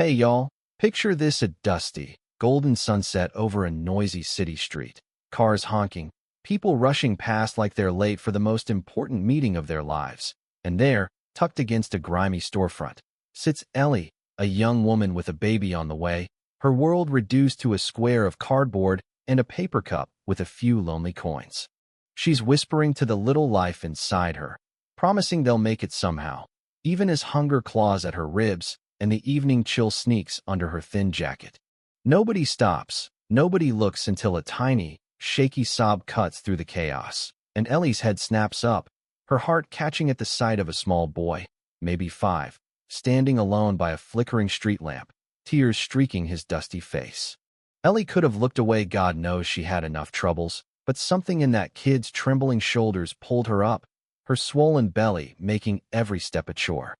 Hey y'all, picture this: a dusty, golden sunset over a noisy city street. Cars honking, people rushing past like they're late for the most important meeting of their lives. And there, tucked against a grimy storefront, sits Ellie, a young woman with a baby on the way, her world reduced to a square of cardboard and a paper cup with a few lonely coins. She's whispering to the little life inside her, promising they'll make it somehow, even as hunger claws at her ribs and the evening chill sneaks under her thin jacket. Nobody stops, nobody looks until a tiny, shaky sob cuts through the chaos, and Ellie's head snaps up, her heart catching at the sight of a small boy, maybe 5, standing alone by a flickering street lamp, tears streaking his dusty face. Ellie could have looked away, God knows she had enough troubles, but something in that kid's trembling shoulders pulled her up, her swollen belly making every step a chore.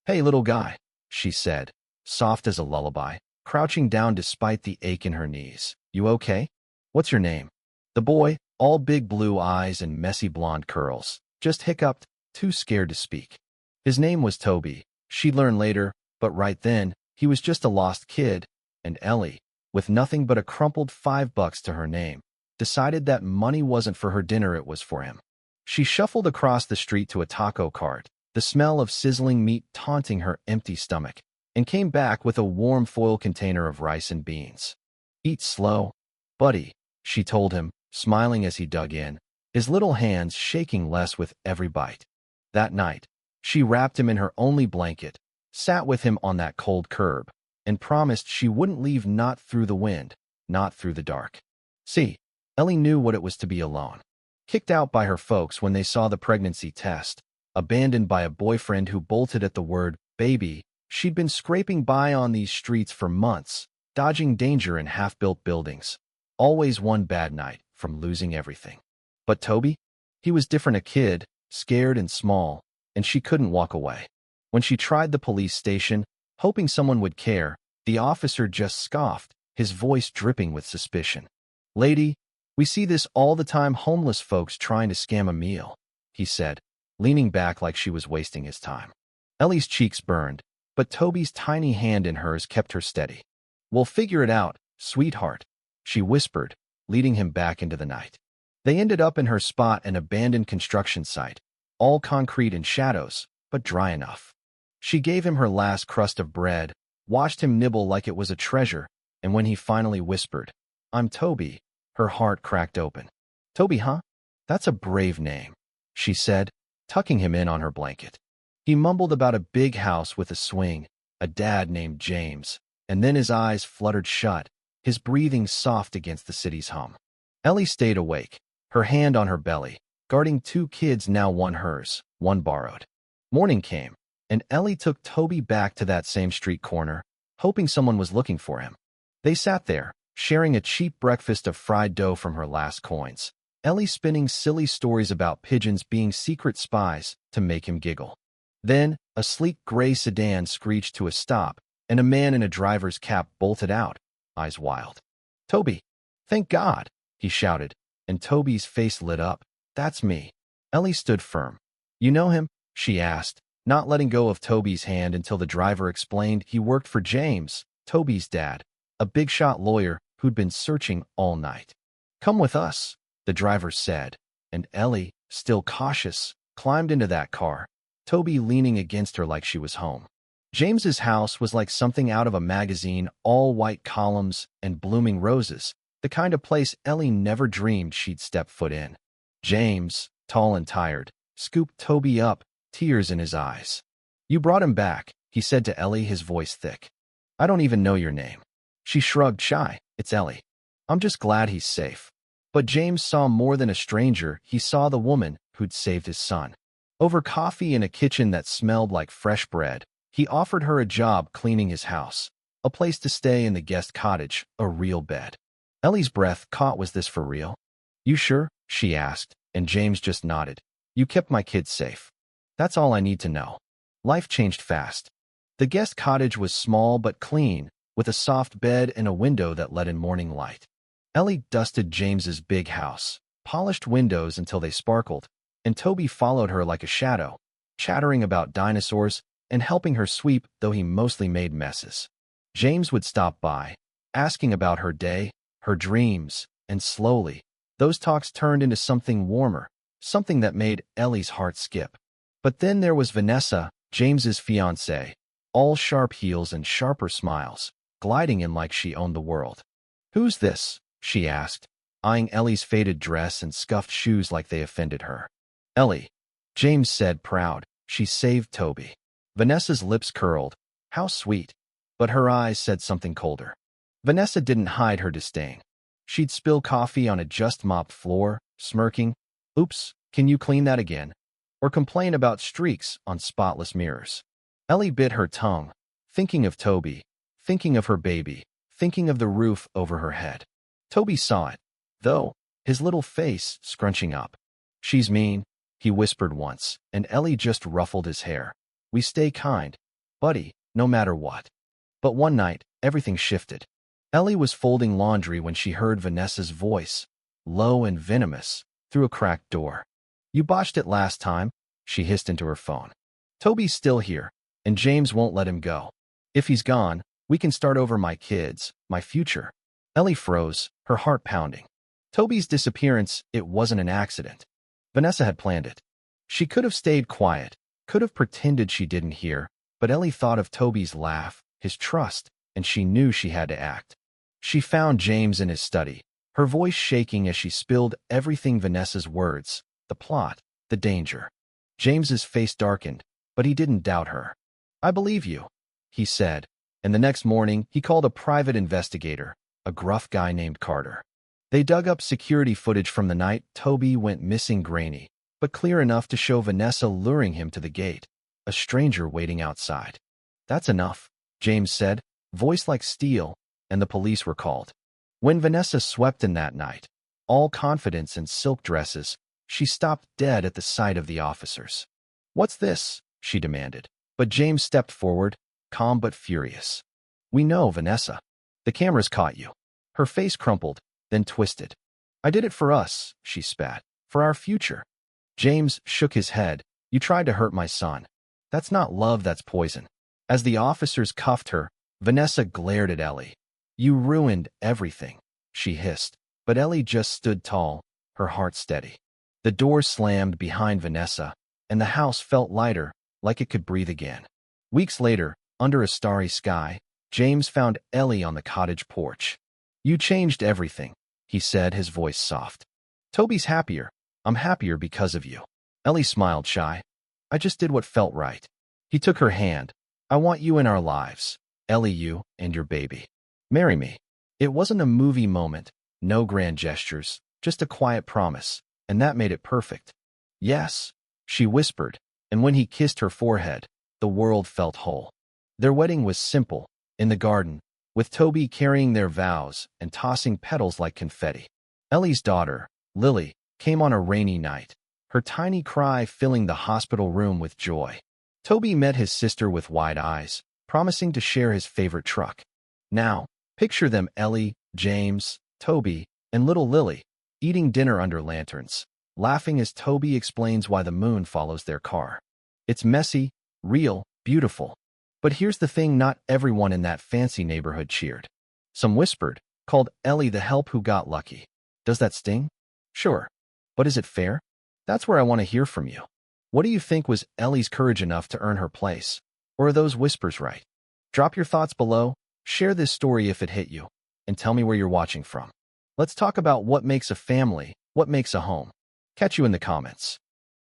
"Hey, little guy," she said, soft as a lullaby, crouching down despite the ache in her knees. "You okay? What's your name?" The boy, all big blue eyes and messy blonde curls, just hiccuped, too scared to speak. His name was Toby, she'd learn later, but right then, he was just a lost kid, and Ellie, with nothing but a crumpled $5 to her name, decided that money wasn't for her dinner, it was for him. She shuffled across the street to a taco cart, the smell of sizzling meat taunting her empty stomach, and came back with a warm foil container of rice and beans. "Eat slow, buddy," she told him, smiling as he dug in, his little hands shaking less with every bite. That night, she wrapped him in her only blanket, sat with him on that cold curb, and promised she wouldn't leave, not through the wind, not through the dark. See, Ellie knew what it was to be alone. Kicked out by her folks when they saw the pregnancy test, abandoned by a boyfriend who bolted at the word baby. She'd been scraping by on these streets for months, dodging danger in half-built buildings, always one bad night from losing everything. But Toby? He was different, a kid, scared and small, and she couldn't walk away. When she tried the police station, hoping someone would care, the officer just scoffed, his voice dripping with suspicion. "Lady, we see this all the time, homeless folks trying to scam a meal," he said, leaning back like she was wasting his time. Ellie's cheeks burned, but Toby's tiny hand in hers kept her steady. "We'll figure it out, sweetheart," she whispered, leading him back into the night. They ended up in her spot, an abandoned construction site, all concrete and shadows, but dry enough. She gave him her last crust of bread, watched him nibble like it was a treasure, and when he finally whispered, "I'm Toby," her heart cracked open. "Toby, huh? That's a brave name," she said, tucking him in on her blanket. He mumbled about a big house with a swing, a dad named James, and then his eyes fluttered shut, his breathing soft against the city's hum. Ellie stayed awake, her hand on her belly, guarding 2 kids, now one hers, one borrowed. Morning came, and Ellie took Toby back to that same street corner, hoping someone was looking for him. They sat there, sharing a cheap breakfast of fried dough from her last coins, Ellie spinning silly stories about pigeons being secret spies to make him giggle. Then, a sleek gray sedan screeched to a stop, and a man in a driver's cap bolted out, eyes wild. "Toby! Thank God!" he shouted, and Toby's face lit up. "That's me." Ellie stood firm. "You know him?" she asked, not letting go of Toby's hand until the driver explained he worked for James, Toby's dad, a big-shot lawyer who'd been searching all night. "Come with us," the driver said, and Ellie, still cautious, climbed into that car, Toby leaning against her like she was home. James's house was like something out of a magazine, all white columns and blooming roses, the kind of place Ellie never dreamed she'd step foot in. James, tall and tired, scooped Toby up, tears in his eyes. "You brought him back," he said to Ellie, his voice thick. "I don't even know your name." She shrugged, shy. "It's Ellie. I'm just glad he's safe." But James saw more than a stranger. He saw the woman who'd saved his son. Over coffee in a kitchen that smelled like fresh bread, he offered her a job cleaning his house, a place to stay in the guest cottage, a real bed. Ellie's breath caught. Was this for real? "You sure?" she asked, and James just nodded. "You kept my kids safe. That's all I need to know." Life changed fast. The guest cottage was small but clean, with a soft bed and a window that let in morning light. Ellie dusted James's big house, polished windows until they sparkled, and Toby followed her like a shadow, chattering about dinosaurs and helping her sweep, though he mostly made messes. James would stop by, asking about her day, her dreams, and slowly, those talks turned into something warmer, something that made Ellie's heart skip. But then there was Vanessa, James's fiancée, all sharp heels and sharper smiles, gliding in like she owned the world. "Who's this?" she asked, eyeing Ellie's faded dress and scuffed shoes like they offended her. "Ellie," James said, proud. "She saved Toby." Vanessa's lips curled. How sweet. But her eyes said something colder. Vanessa didn't hide her disdain. She'd spill coffee on a just-mopped floor, smirking, "Oops, can you clean that again?" Or complain about streaks on spotless mirrors. Ellie bit her tongue, thinking of Toby, thinking of her baby, thinking of the roof over her head. Toby saw it, though, his little face scrunching up. "She's mean," he whispered once, and Ellie just ruffled his hair. "We stay kind, buddy, no matter what." But one night, everything shifted. Ellie was folding laundry when she heard Vanessa's voice, low and venomous, through a cracked door. "You botched it last time," she hissed into her phone. "Toby's still here, and James won't let him go. If he's gone, we can start over my kids, my future." Ellie froze, her heart pounding. Toby's disappearance, it wasn't an accident. Vanessa had planned it. She could have stayed quiet, could have pretended she didn't hear, but Ellie thought of Toby's laugh, his trust, and she knew she had to act. She found James in his study, her voice shaking as she spilled everything Vanessa's words, the plot, the danger. James's face darkened, but he didn't doubt her. "I believe you," he said, and the next morning he called a private investigator, a gruff guy named Carter. They dug up security footage from the night Toby went missing, grainy, but clear enough to show Vanessa luring him to the gate, a stranger waiting outside. "That's enough," James said, voice like steel, and the police were called. When Vanessa swept in that night, all confidence in silk dresses, she stopped dead at the sight of the officers. "What's this?" she demanded. But James stepped forward, calm but furious. "We know, Vanessa. The cameras caught you." Her face crumpled, then twisted. "I did it for us," she spat. "For our future." James shook his head. "You tried to hurt my son. That's not love, that's poison." As the officers cuffed her, Vanessa glared at Ellie. "You ruined everything," she hissed. But Ellie just stood tall, her heart steady. The door slammed behind Vanessa, and the house felt lighter, like it could breathe again. Weeks later, under a starry sky, James found Ellie on the cottage porch. "You changed everything," he said, his voice soft. "Toby's happier. I'm happier because of you." Ellie smiled shy. "I just did what felt right." He took her hand. "I want you in our lives. Ellie, you and your baby. Marry me." It wasn't a movie moment, no grand gestures, just a quiet promise, and that made it perfect. "Yes," she whispered, and when he kissed her forehead, the world felt whole. Their wedding was simple, in the garden, with Toby carrying their vows and tossing petals like confetti. Ellie's daughter, Lily, came on a rainy night, her tiny cry filling the hospital room with joy. Toby met his sister with wide eyes, promising to share his favorite truck. Now, picture them, Ellie, James, Toby, and little Lily, eating dinner under lanterns, laughing as Toby explains why the moon follows their car. It's messy, real, beautiful. But here's the thing, not everyone in that fancy neighborhood cheered. Some whispered, called Ellie the help who got lucky. Does that sting? Sure. But is it fair? That's where I want to hear from you. What do you think was Ellie's courage enough to earn her place? Or are those whispers right? Drop your thoughts below, share this story if it hit you, and tell me where you're watching from. Let's talk about what makes a family, what makes a home. Catch you in the comments.